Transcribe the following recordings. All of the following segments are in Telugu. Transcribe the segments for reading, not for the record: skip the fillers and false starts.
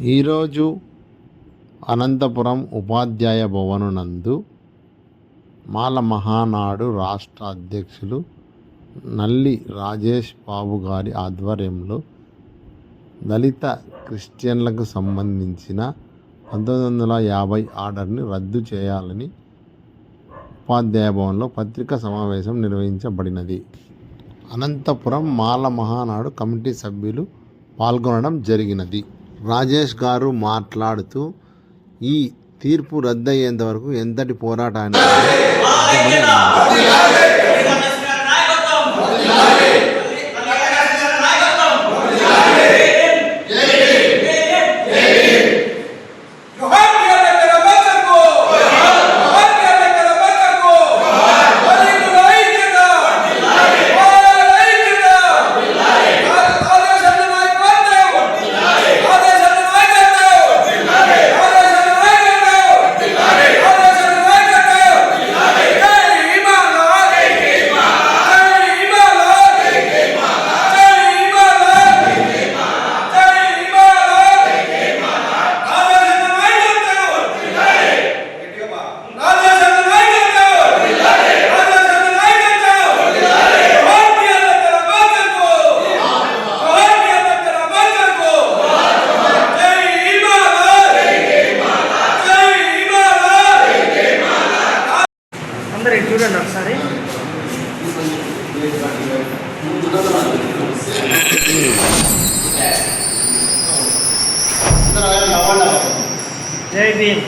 ఈరోజు అనంతపురం ఉపాధ్యాయ భవన్ నందు మాల మహానాడు రాష్ట్ర అధ్యక్షులు నల్లి రాజేష్ బాబు గారి ఆధ్వర్యంలో దళిత క్రిస్టియన్లకు సంబంధించిన 1950 ఆర్డర్ని రద్దు చేయాలని ఉపాధ్యాయ భవన్లో పత్రికా సమావేశం నిర్వహించబడినది. అనంతపురం మాల మహానాడు కమిటీ సభ్యులు పాల్గొనడం జరిగినది. రాజేష్ గారు మాట్లాడుతూ ఈ తీర్పు రద్దయ్యేంత వరకు ఎంతటి పోరాటాన్ని చూడండి ఒకసారి. జై భీమ్.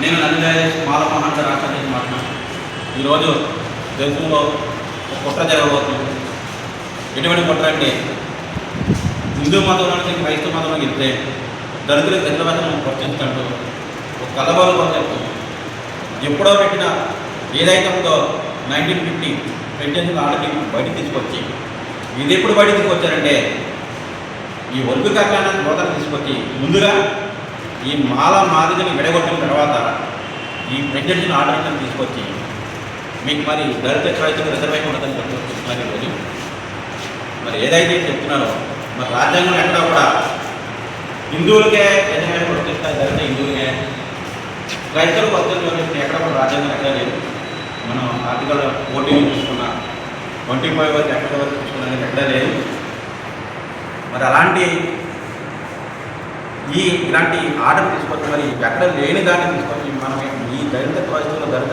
నేను నల్లి మాల మహానాడు రాష్ట్ర నుంచి మాట్లాడుతున్నాను. ఈరోజు దేశంలో ఒక కుట్ర జరగబోతుంది. ఎటువంటి కుట్ర అంటే హిందూ మతంలోకి క్రైస్తవ మతంలోకి వెళ్తే దళితులకు దళితవాదం వర్తించుకుంటూ ఒక కలబాలు కాన్సెప్ట్ ఎప్పుడో పెట్టిన ఏదైతే ఉందో 1950 పెన్షన్ ఆర్డర్ని బయటకు తీసుకొచ్చి ఇది ఎప్పుడు బయటకు తీసుకొచ్చారంటే ఈ వర్గ కళ్యాణాన్ని లోతలు తీసుకొచ్చి ముందుగా ఈ మాల మాదిరిని విడగొట్టిన తర్వాత ఈ ప్రెసిడెన్షియల్ ఆర్డర్ని తీసుకొచ్చి మీకు మరి దళిత క్రైస్తవ రిజర్వేషన్ ఉండదని చెప్తున్నారు. ఈరోజు మరి ఏదైతే చెప్తున్నారో మరి రాజ్యాంగం ఎక్కడా కూడా హిందువులకే రిజర్వేషన్ వర్తిస్తాయి, దళిత హిందువులకే క్రైస్తవులకు వర్తించే ఎక్కడ కూడా రాజ్యాంగం ఎక్కడా లేదు. మనం ఆర్టికల్ 14 చూసుకున్న 25 వరకు ఎక్కడ వరకు చూసుకున్నది ఎక్కడా లేదు. మరి అలాంటి ఇలాంటి ఆర్డర్ తీసుకొచ్చి మరి ఎక్కడ లేని దాన్ని తీసుకొచ్చి మనం ఈ దళిత క్రైస్తవుల దళిత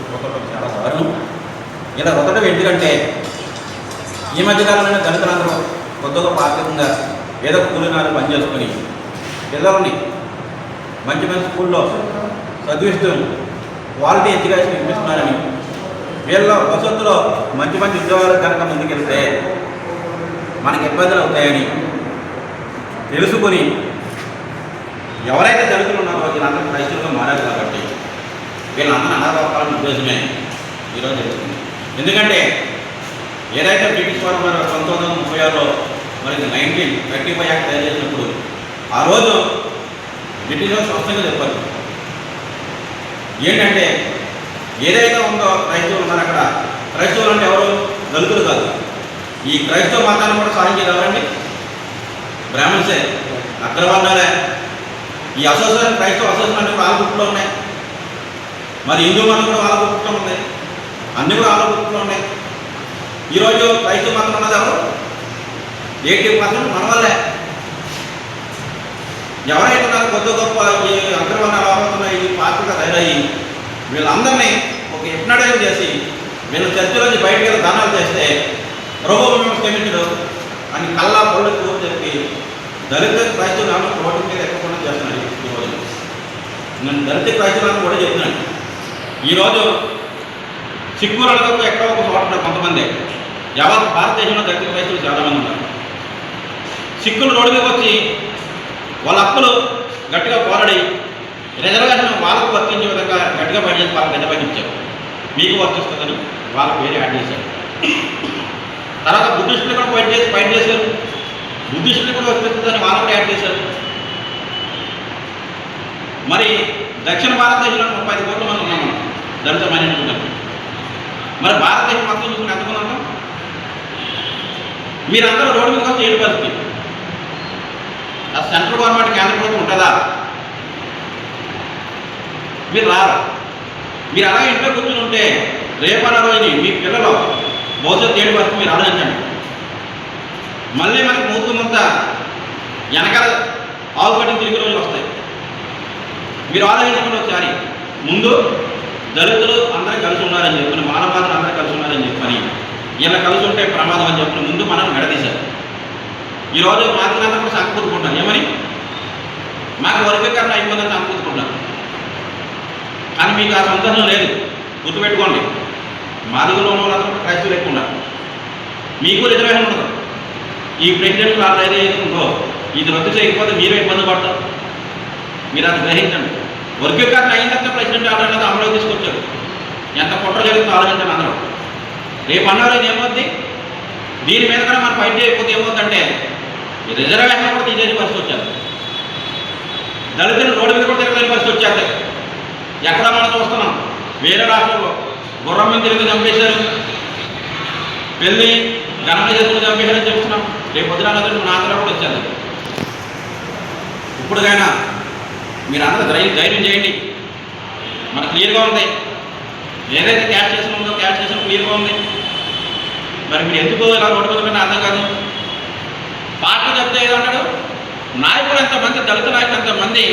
కొత్తడం చాలా దారుణం. ఇలా కొత్తడం ఎందుకంటే ఈ మధ్యకాలంలో దళితులందరూ కొత్తగా పార్టీకంగా ఏదో కూలినారు పనిచేసుకొని పిల్లల్ని మంచి మంచి స్కూల్లో చదివిస్తూ క్వాలిటీ ఎడ్యుకేషన్ ఇప్పిస్తున్నారని వీళ్ళ భవిష్యత్తులో మంచి మంచి ఉద్యోగాలు కనుక ముందుకెళ్తే మనకి ఇబ్బందులు అవుతాయని తెలుసుకొని ఎవరైతే దళితులు ఉన్నారో వీళ్ళందరూ క్రైస్తవులుగా మారారు కాబట్టి వీళ్ళందరూ అనాథాలని ఉద్దేశమే ఈరోజు జరుగుతుంది. ఎందుకంటే ఏదైతే బ్రిటిష్ వారు 1936లో మరి 1935 యాక్ట్ తయారు చేసినప్పుడు ఆ రోజు బ్రిటిష్ వారు స్పష్టంగా చెప్పారు ఏంటంటే ఏదైతే ఉందో క్రైస్తవులు ఉన్నారు అక్కడ క్రైస్తవులు అంటే ఎవరు దళితులు కాదు. ఈ క్రైస్తవ మతాన్ని కూడా సాధించేది ఎవరండి? బ్రాహ్మణ్సే, అగ్రవర్ణాలే. ఈ అసోసియేషన్ క్రైస్తవ అసోసియేషన్ అంటే వాళ్ళ గుర్తులో ఉన్నాయి. మరి హిందూ మతం కూడా వాళ్ళ గుర్తులో ఉన్నాయి. అన్నీ కూడా వాళ్ళ గుర్తులో ఉన్నాయి. ఈరోజు క్రైస్తవ మతం ఉన్నది ఎవరు? 80% మన వల్లే. ఎవరైతే ఉన్నారు కొత్త గొప్ప ఈ అగ్రవర్ణాలు అవబోతున్నాయి ఈ పార్టీగా తయారయ్యి వీళ్ళందరినీ ఒక హిప్నటైజ్ చేసి వీళ్ళ చర్చలోంచి బయటకు వెళ్ళి దానాలు చేస్తే ప్రభు మేము క్షమించడు అని కల్లా పళ్ళు చెప్పి దళిత క్రైస్తవులను రోడ్డు మీద ఎక్కకుండా చేస్తున్నాడు. ఈరోజు నేను దళిత క్రైస్తవులను కూడా చెప్తున్నాను. ఈరోజు సిక్కులకు ఎక్కడో ఒక చోట ఉన్నారు కొంతమంది. యావత్ భారతదేశంలో దళిత క్రైస్తవులు చాలామంది ఉన్నారు. సిక్కులు రోడ్డు మీద వచ్చి వాళ్ళ హక్కులు గట్టిగా పోరాడి రిజర్వేషన్ వాళ్ళకు వర్తించే విధంగా గట్టిగా పనిచేసి వాళ్ళకి రిజర్వేషన్ ఇచ్చారు. మీకు వర్తిస్తుందని వాళ్ళ పేరు యాడ్ చేశారు. తర్వాత బుద్ధిస్టులు కూడా ఫైట్ చేశారు. బుద్ధిస్టులు కూడా వస్తుందని వాళ్ళు కూడా యాడ్ చేశారు. మరి దక్షిణ భారతదేశంలో 35 కోట్ల మంది ఉన్నాం మనం దళిత మైనారిటీ. మరి భారతదేశం మొత్తం చూసుకుని ఎంతమంది ఉంటాం? మీరందరూ రోడ్డు మీద వచ్చి 7 పరిస్థితి. ఆ సెంట్రల్ గవర్నమెంట్ కేంద్ర ప్రభుత్వం ఉంటుందా? మీరు రారు. మీరు అలాగే ఇంట్లో కూర్చుని ఉంటే రేపన్న రోజుని మీ పిల్లలు భవిష్యత్తు 7 పరిస్థితి మీరు ఆలోచించండి. మళ్ళీ మనకు మూత వెనకాల ఆవు కట్టిన తిరిగి రోజులు వస్తాయి. మీరు ఆలోచించకుండా ఒకసారి ముందు దళితులు అందరూ కలిసి ఉన్నారని చెప్పని, మానవాదులు అందరూ కలిసి ఉన్నారని చెప్పని, ఇలా కలిసి ఉంటే ప్రమాదం అని చెప్పిన ముందు మనం మెడదీశారు. ఈరోజు మాదిరినంతా కూడా సంకూరుకుంటాను. ఏమని మాకు వర్గీకరణ అయిపోతుందని సంకూరుకుంటాను. కానీ మీకు ఆ సంతోషం లేదు. గుర్తుపెట్టుకోండి, మాదిగలో ఉన్న వాళ్ళందరూ క్రైస్తవులు ఎక్కువ ఉన్నారు. మీకు రిజర్వేషన్ ఉండదు. ఈ ప్రెసిడెంట్ క్లాస్ ఏదైతే ఉందో ఇది రద్దు చేయకపోతే మీరే ఇబ్బంది పడతారు. మీరు అది గ్రహించండి. వర్గీకరణ అయిన తర్వాత ప్రెసిడెంట్ ఆర్డర్ అనేది అమలు తీసుకొచ్చారు. ఎంత కుట్ర జరుగుతుందో ఆలోచించండి అందరూ. రేపు అన్నారు ఏమవుద్ది? దీని మీద కూడా మనం ఫైట్ చేయకపోతే ఏమవుతుందంటే రిజర్వేషన్ కూడా తీసేసి పరిస్థితి వచ్చారు. దళితులు రోడ్డు మీద కూడా తిరగలేని పరిస్థితి వచ్చేది. ఎక్కడ మనం చూస్తున్నాం, వేరే రాష్ట్రంలో గుర్రం మీద తిరిగి చంపేశారు, పెళ్ళి ఘనంగా చేసుకుని చంపేశారని చెప్తున్నాం. రేపు పొద్దున మన ఆంధ్ర కూడా వచ్చేది. ఇప్పుడుకైనా మీరు అందరూ ధైర్యం చేయండి. మనకు క్లియర్గా ఉంది. ఏదైతే క్యాష్ చేసిన ఉందో క్యాష్ చేసిన క్లియర్గా ఉంది. మరి మీరు ఎందుకు ఇలా రోడ్డు మీద అర్థం కాదు. పార్టీ చెప్తే ఏదంటాడు, నాయకులు ఎంతమంది, దళిత నాయకులు ఎంతమంది,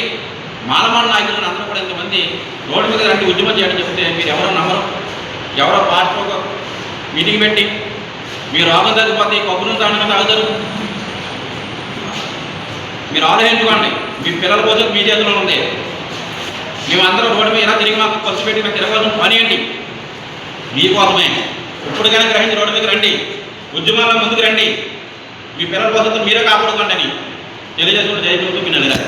మాలమాల నాయకులు అందరూ కూడా ఎంతమంది రోడ్డు మీద రండి ఉద్యమం చేయడం చెప్తే మీరు ఎవరో నమ్మరు. ఎవరో పాస్టర్ మీటింగ్ పెట్టి మీరు రోగం తగ్గిపోతే కొబ్బరి తాండగా తాగుతారు. మీరు ఆలోచించుకోండి. మీ పిల్లల కోసం మీ చేతిలో ఉంది. మేమందరం రోడ్డు మీద ఎలా తిరిగి మాకు ఖర్చు పెట్టి నాకు తిరగవలసిన పని ఏంటి? మీకోసమే. ఇప్పుడు కనుక గ్రహించి రోడ్డు మీద రండి, ఉద్యమాల్లో ముందుకు రండి, మీ పిల్లల భవిష్యత్తు మీరే కాపాడుకోండి అని తెలియజేసుకుంటూ జై భీమ్. మీ నెలగా